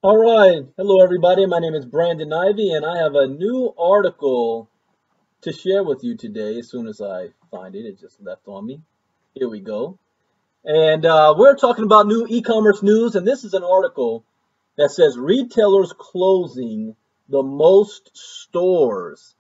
All right. Hello, everybody. My name is Brandon Ivey, and I have a new article to share with you today. As soon as I find it, it just left on me. Here we go. And we're talking about new e-commerce news, and this is an article that says retailers closing the most stores.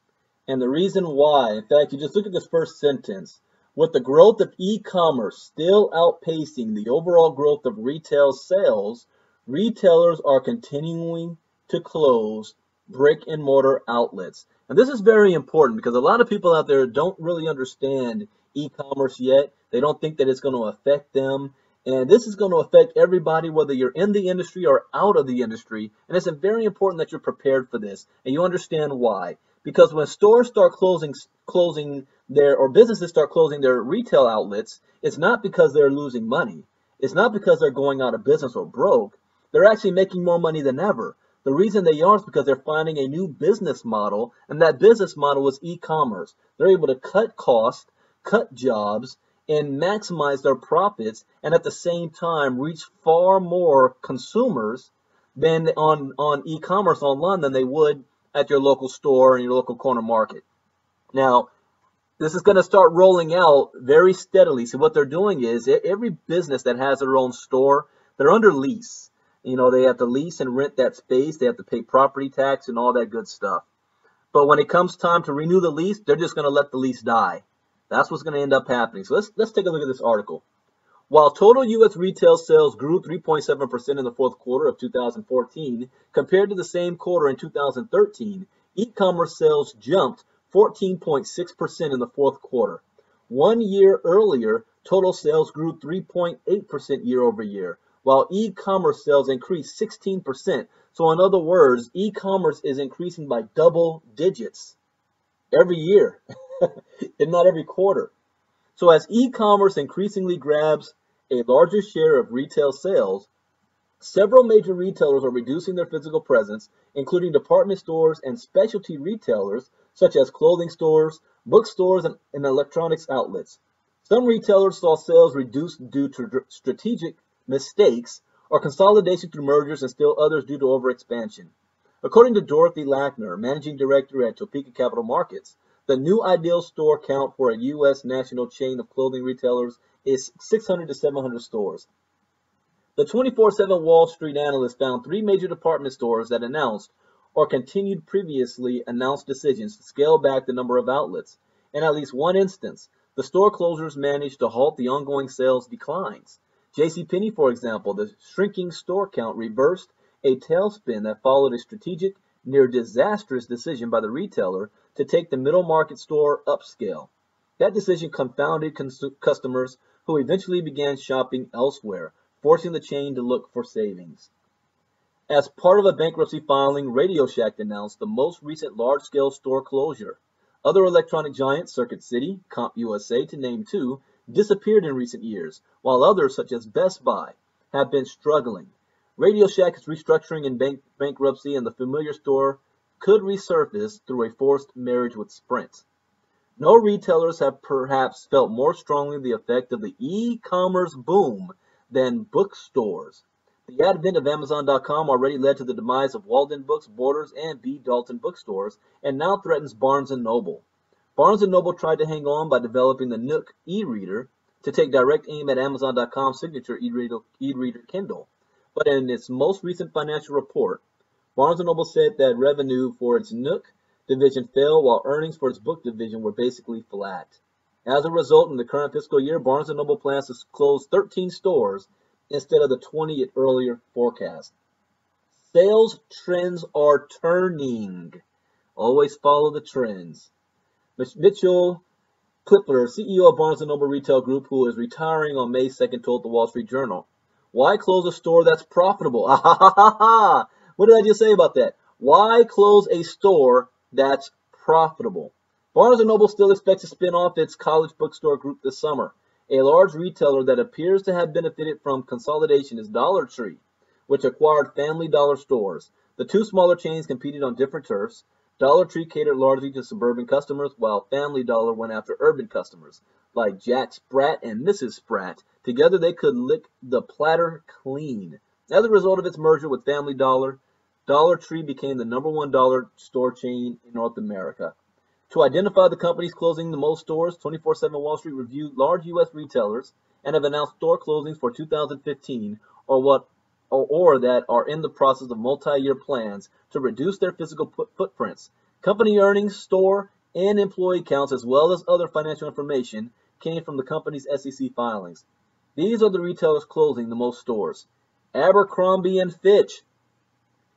And the reason why, in fact, you just look at this first sentence. With the growth of e-commerce still outpacing the overall growth of retail sales, retailers are continuing to close brick and mortar outlets. And this is very important because a lot of people out there don't really understand e-commerce yet. They don't think that it's going to affect them. And this is going to affect everybody, whether you're in the industry or out of the industry. And it's very important that you're prepared for this and you understand why. Because when stores start closing their, or businesses start closing their retail outlets, it's not because they're losing money. It's not because they're going out of business or broke. They're actually making more money than ever. The reason they are is because they're finding a new business model, and that business model is e-commerce. They're able to cut costs, cut jobs, and maximize their profits, and at the same time reach far more consumers than on e-commerce online than they would at your local store and your local corner market. Now, this is going to start rolling out very steadily. So what they're doing is every business that has their own store, they're under lease. You know, they have to lease and rent that space. They have to pay property tax and all that good stuff. But when it comes time to renew the lease, they're just going to let the lease die. That's what's going to end up happening. So let's take a look at this article. While total U.S. retail sales grew 3.7% in the fourth quarter of 2014 compared to the same quarter in 2013, e-commerce sales jumped 14.6% in the fourth quarter. 1 year earlier, total sales grew 3.8% year over year, while e-commerce sales increased 16%. So in other words, e-commerce is increasing by double digits every year, if not every quarter. So as e-commerce increasingly grabs a larger share of retail sales, several major retailers are reducing their physical presence, including department stores and specialty retailers such as clothing stores, bookstores, and electronics outlets. Some retailers saw sales reduced due to strategic mistakes or consolidation through mergers, and still others due to overexpansion. According to Dorothy Lackner, managing director at Topeka Capital Markets, the new ideal store count for a U.S. national chain of clothing retailers is 600 to 700 stores. The 24/7 Wall Street analyst found three major department stores that announced or continued previously announced decisions to scale back the number of outlets. In at least one instance, the store closures managed to halt the ongoing sales declines. JCPenney, for example, the shrinking store count reversed a tailspin that followed a strategic, near disastrous decision by the retailer to take the middle market store upscale. That decision confounded customers who eventually began shopping elsewhere, forcing the chain to look for savings. As part of a bankruptcy filing, Radio Shack announced the most recent large-scale store closure. Other electronic giants, Circuit City, CompUSA, to name two, disappeared in recent years, while others, such as Best Buy, have been struggling. Radio Shack is restructuring in bankruptcy, and the familiar store could resurface through a forced marriage with Sprint. No retailers have perhaps felt more strongly the effect of the e-commerce boom than bookstores. The advent of Amazon.com already led to the demise of Walden Books, Borders, and B. Dalton bookstores, and now threatens Barnes & Noble. Barnes & Noble tried to hang on by developing the Nook e-reader to take direct aim at Amazon.com's signature e-reader Kindle. But in its most recent financial report, Barnes & Noble said that revenue for its Nook division fell while earnings for its book division were basically flat. As a result, in the current fiscal year, Barnes & Noble plans to close 13 stores instead of the 20 it earlier forecast. Sales trends are turning. Always follow the trends. Mitchell Clipler, CEO of Barnes & Noble Retail Group, who is retiring on May 2nd, told the Wall Street Journal, "Why close a store that's profitable?" Ah, ha, ha, ha, ha. What did I just say about that? Why close a store that's profitable? Barnes & Noble still expects to spin off its college bookstore group this summer. A large retailer that appears to have benefited from consolidation is Dollar Tree, which acquired Family Dollar stores. The two smaller chains competed on different turfs. Dollar Tree catered largely to suburban customers, while Family Dollar went after urban customers, like Jack Sprat and Mrs. Sprat. Together they could lick the platter clean. As a result of its merger with Family Dollar, Dollar Tree became the #1 dollar store chain in North America. To identify the companies closing the most stores, 24/7 Wall Street reviewed large U.S. retailers and have announced store closings for 2015 or that are in the process of multi-year plans to reduce their physical footprints. Company earnings, store, and employee counts, as well as other financial information, came from the company's SEC filings. These are the retailers closing the most stores. Abercrombie & Fitch.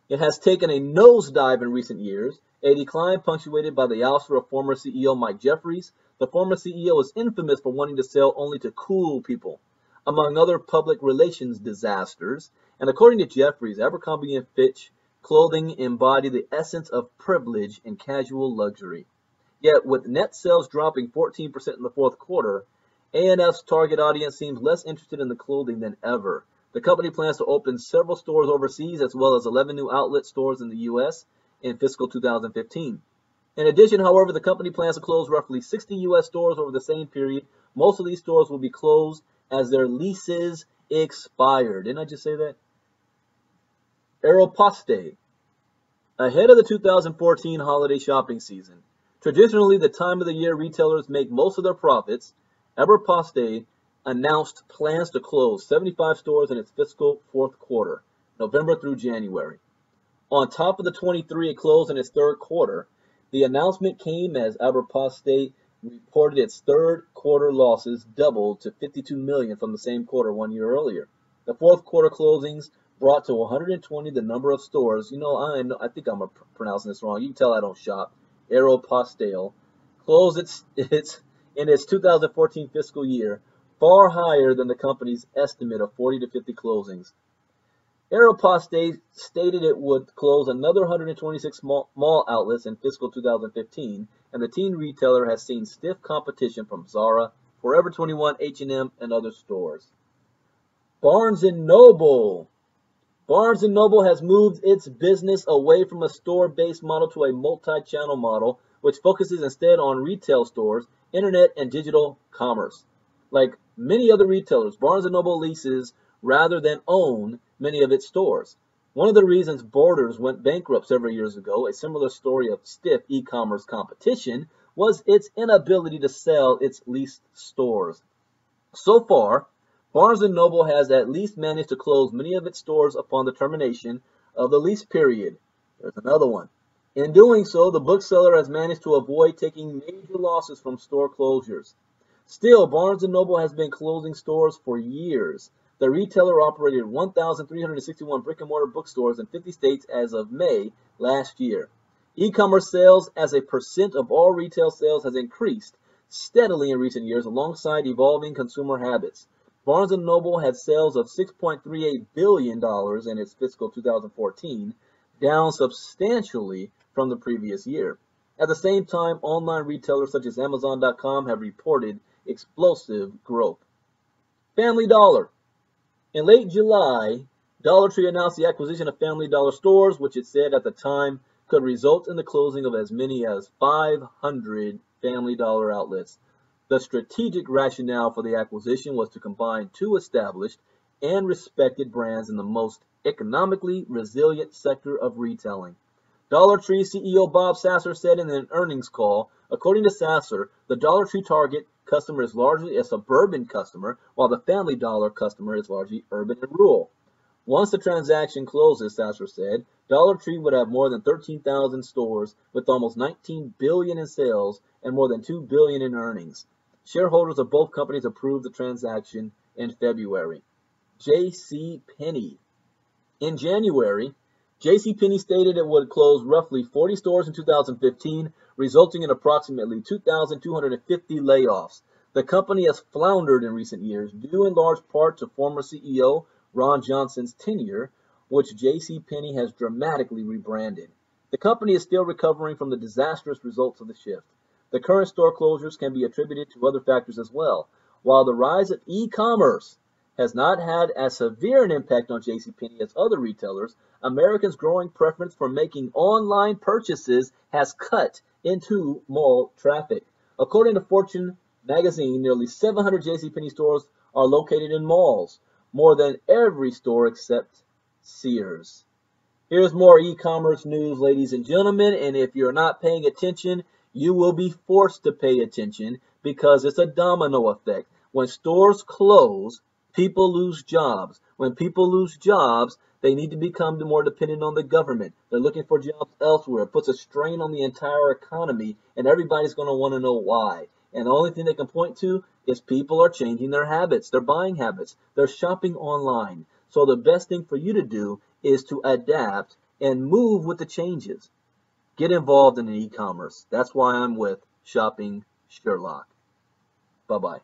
It has taken a nosedive in recent years, a decline punctuated by the ouster of former CEO Mike Jeffries. The former CEO is infamous for wanting to sell only to cool people, among other public relations disasters. And according to Jeffries, Abercrombie & Fitch clothing embodied the essence of privilege and casual luxury. Yet, with net sales dropping 14% in the fourth quarter, A&F's target audience seems less interested in the clothing than ever. The company plans to open several stores overseas, as well as 11 new outlet stores in the U.S. in fiscal 2015. In addition, however, the company plans to close roughly 60 U.S. stores over the same period. Most of these stores will be closed as their leases expire. Didn't I just say that? Aeropostale. Ahead of the 2014 holiday shopping season, traditionally the time of the year retailers make most of their profits, Aeropostale announced plans to close 75 stores in its fiscal fourth quarter, November through January. On top of the 23 it closed in its third quarter, the announcement came as Aeropostale reported its third quarter losses doubled to $52 million from the same quarter 1 year earlier. The fourth quarter closings brought to 120 the number of stores. I think I'm pronouncing this wrong. You can tell I don't shop. Aeropostale closed in its 2014 fiscal year, far higher than the company's estimate of 40 to 50 closings. Aeropostale stated it would close another 126 mall outlets in fiscal 2015, and the teen retailer has seen stiff competition from Zara, Forever 21, H&M, and other stores. Barnes & Noble. Barnes & Noble has moved its business away from a store-based model to a multi-channel model, which focuses instead on retail stores, internet, and digital commerce. Like many other retailers, Barnes & Noble leases rather than own many of its stores. One of the reasons Borders went bankrupt several years ago, a similar story of stiff e-commerce competition, was its inability to sell its leased stores. So far, Barnes & Noble has at least managed to close many of its stores upon the termination of the lease period. There's another one. In doing so, the bookseller has managed to avoid taking major losses from store closures. Still, Barnes & Noble has been closing stores for years. The retailer operated 1,361 brick-and-mortar bookstores in 50 states as of May last year. E-commerce sales as a percent of all retail sales has increased steadily in recent years alongside evolving consumer habits. Barnes & Noble had sales of $6.38 billion in its fiscal 2014, down substantially from the previous year. At the same time, online retailers such as Amazon.com have reported explosive growth. Family Dollar. In late July, Dollar Tree announced the acquisition of Family Dollar stores, which it said at the time could result in the closing of as many as 500 Family Dollar outlets. The strategic rationale for the acquisition was to combine two established and respected brands in the most economically resilient sector of retailing. Dollar Tree CEO Bob Sasser said in an earnings call, according to Sasser, the Dollar Tree target customer is largely a suburban customer, while the Family Dollar customer is largely urban and rural. Once the transaction closes, Sasser said, Dollar Tree would have more than 13,000 stores with almost $19 billion in sales and more than $2 billion in earnings. Shareholders of both companies approved the transaction in February. J.C. Penney. In January, J.C. Penney stated it would close roughly 40 stores in 2015, resulting in approximately 2,250 layoffs. The company has floundered in recent years, due in large part to former CEO Ron Johnson's tenure, which J.C. Penney has dramatically rebranded. The company is still recovering from the disastrous results of the shift. The current store closures can be attributed to other factors as well. While the rise of e-commerce has not had as severe an impact on JCPenney as other retailers, Americans' growing preference for making online purchases has cut into mall traffic. According to Fortune magazine, nearly 700 JCPenney stores are located in malls, more than every store except Sears. Here's more e-commerce news, ladies and gentlemen, and if you're not paying attention, you will be forced to pay attention because it's a domino effect. When stores close, people lose jobs. When people lose jobs, they need to become more dependent on the government. They're looking for jobs elsewhere. It puts a strain on the entire economy, and everybody's going to want to know why. And the only thing they can point to is people are changing their habits, their buying habits. They're shopping online. So the best thing for you to do is to adapt and move with the changes. Get involved in e-commerce. That's why I'm with Shopping Sherlock. Bye-bye.